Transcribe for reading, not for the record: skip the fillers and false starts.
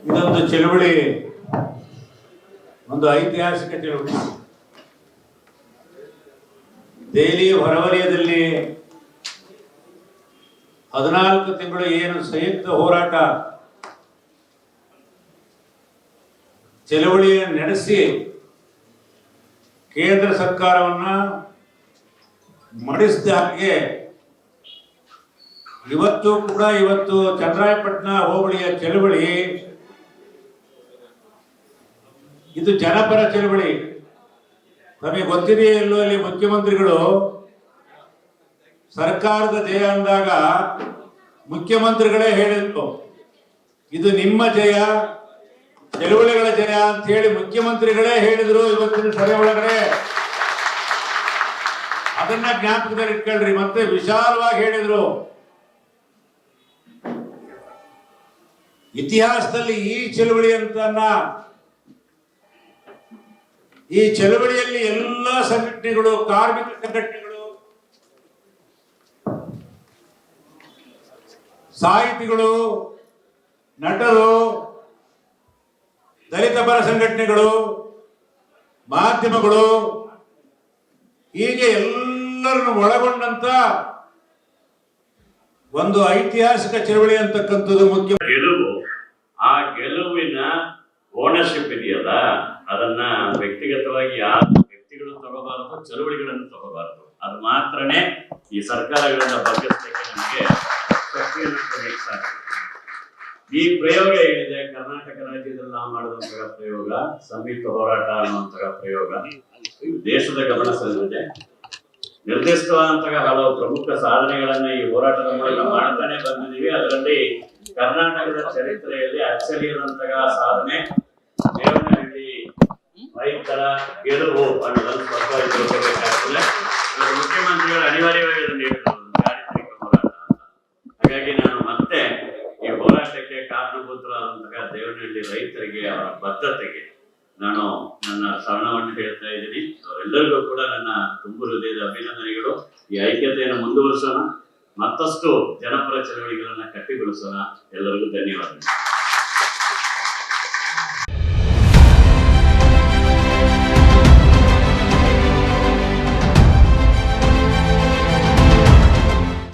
ಇದೊಂದು ಚಳುವಳಿ, ಒಂದು ಐತಿಹಾಸಿಕ ಚಳುವಳಿ. ದೆಹಲಿ ಹೊರವಲಯದಲ್ಲಿ 14 ತಿಂಗಳು ಏನು ಸಂಯುಕ್ತ ಹೋರಾಟ ಚಳುವಳಿಯನ್ನು ನಡೆಸಿ ಕೇಂದ್ರ ಸರ್ಕಾರವನ್ನ ಮಡಿಸಿದ ಹಾಗೆ ಇವತ್ತು ಚನ್ನರಾಯಪಟ್ಟಣ ಹೋಬಳಿಯ ಚಳುವಳಿ ಇದು ಜನಪರ ಚಳುವಳಿ. ನಮಗೆ ಗೊತ್ತಿದೆಯಲ್ಲೋ, ಇಲ್ಲಿ ಮುಖ್ಯಮಂತ್ರಿಗಳು ಸರ್ಕಾರದ ಜಯ ಅಂದಾಗ ಮುಖ್ಯಮಂತ್ರಿಗಳೇ ಹೇಳಿದ್ರು ಇದು ನಿಮ್ಮ ಜಯ, ಚಳುವಳಿಗಳ ಜಯ ಅಂತ ಹೇಳಿ ಮುಖ್ಯಮಂತ್ರಿಗಳೇ ಹೇಳಿದ್ರು. ಇವತ್ತಿನ ಸಭೆ ಒಳಗಡೆ ಅದನ್ನ ಜ್ಞಾಪಕದಲ್ಲಿ ಇಟ್ಕೊಳ್ರಿ. ಮತ್ತೆ ವಿಶಾಲವಾಗಿ ಹೇಳಿದ್ರು, ಇತಿಹಾಸದಲ್ಲಿ ಈ ಚಳುವಳಿ ಅಂತನ್ನ, ಈ ಚಳುವಳಿಯಲ್ಲಿ ಎಲ್ಲ ಸಂಘಟನೆಗಳು, ಕಾರ್ಮಿಕ ಸಂಘಟನೆಗಳು, ಸಾಹಿತಿಗಳು, ನಟರು, ದಲಿತ ಪರ ಸಂಘಟನೆಗಳು, ಮಾಧ್ಯಮಗಳು, ಹೀಗೆ ಎಲ್ಲರನ್ನು ಒಳಗೊಂಡಂತ ಒಂದು ಐತಿಹಾಸಿಕ ಚಳವಳಿ ಅಂತಕ್ಕಂಥದ್ದು ಮುಖ್ಯ. ಗೆಲುವು, ಆ ಗೆಲುವಿನ ಓನರ್ಶಿಪ್ ಇದೆಯಲ್ಲ, ಅದನ್ನ ವ್ಯಕ್ತಿಗತವಾಗಿ ಯಾವ ವ್ಯಕ್ತಿಗಳು ತಗೋಬಾರದು, ಚಳುವಳಿಗಳನ್ನು ತಗೋಬಾರದು. ಅದು ಮಾತ್ರನೇ ಈ ಸರ್ಕಾರಗಳನ್ನ ಬಗ್ಗಿಸಲಿಕ್ಕೆ ನಮಗೆ ಶಕ್ತಿಯನ್ನು ಕೊಡಲಿಕ್ಕೆ ಸಾಧ್ಯ. ಈ ಪ್ರಯೋಗ ಏನಿದೆ, ಕರ್ನಾಟಕ ರಾಜ್ಯದಲ್ಲಿ ನಾವು ಮಾಡಿದಂತಹ ಪ್ರಯೋಗ, ಸಂಯುಕ್ತ ಹೋರಾಟ ಅನ್ನುವಂತಹ ಪ್ರಯೋಗ ದೇಶದ ಗಮನ ಸೆಳೆದಿದೆ. ನಿರ್ದಿಷ್ಟವಾದಂತಹ ಹಲವು ಪ್ರಮುಖ ಸಾಧನೆಗಳನ್ನ ಈ ಹೋರಾಟದ ಮೂಲಕ ಮಾಡ್ತಾನೆ ಬಂದಿದ್ದೀವಿ. ಅದರಲ್ಲಿ ಕರ್ನಾಟಕದ ಚರಿತ್ರೆಯಲ್ಲಿ ಅಚ್ಚರಿಯದಂತಹ ಸಾಧನೆ ದೇವನಹಳ್ಳಿ ರೈತರ ಗೆಲುವು ಅನ್ನೋದನ್ನು ಸ್ಪಷ್ಟವಾಗಿ ತಿಳ್ಕೊಬೇಕಾಗ್ತದೆ. ಮುಖ್ಯಮಂತ್ರಿಗಳು ಅನಿವಾರ್ಯವಾಗಿ ಅದನ್ನು ಹೇಳಿದ್ರು, ಚಾರಿತ್ರಿಕ ಹೋರಾಟ ಅಂತ. ಹಾಗಾಗಿ ನಾನು ಮತ್ತೆ ಈ ಹೋರಾಟಕ್ಕೆ ಕಾರಣಭೂತರಾದಂತಹ ದೇವನಹಳ್ಳಿ ರೈತರಿಗೆ, ಅವರ ಬದ್ಧತೆಗೆ ನಾನು ನನ್ನ ಶರಣವನ್ನು ಹೇಳ್ತಾ ಇದ್ದೀನಿ. ಅವರೆಲ್ಲರಿಗೂ ಕೂಡ ನನ್ನ ತುಂಬು ಹೃದಯದ ಅಭಿನಂದನೆಗಳು. ಈ ಐಕ್ಯತೆಯನ್ನು ಮುಂದುವರಿಸೋಣ, ಮತ್ತಷ್ಟು ಜನಪರ ಚಳವಳಿಗಳನ್ನ ಕಟ್ಟಿಗೊಳಿಸೋಣ. ಎಲ್ಲರಿಗೂ ಧನ್ಯವಾದಗಳು.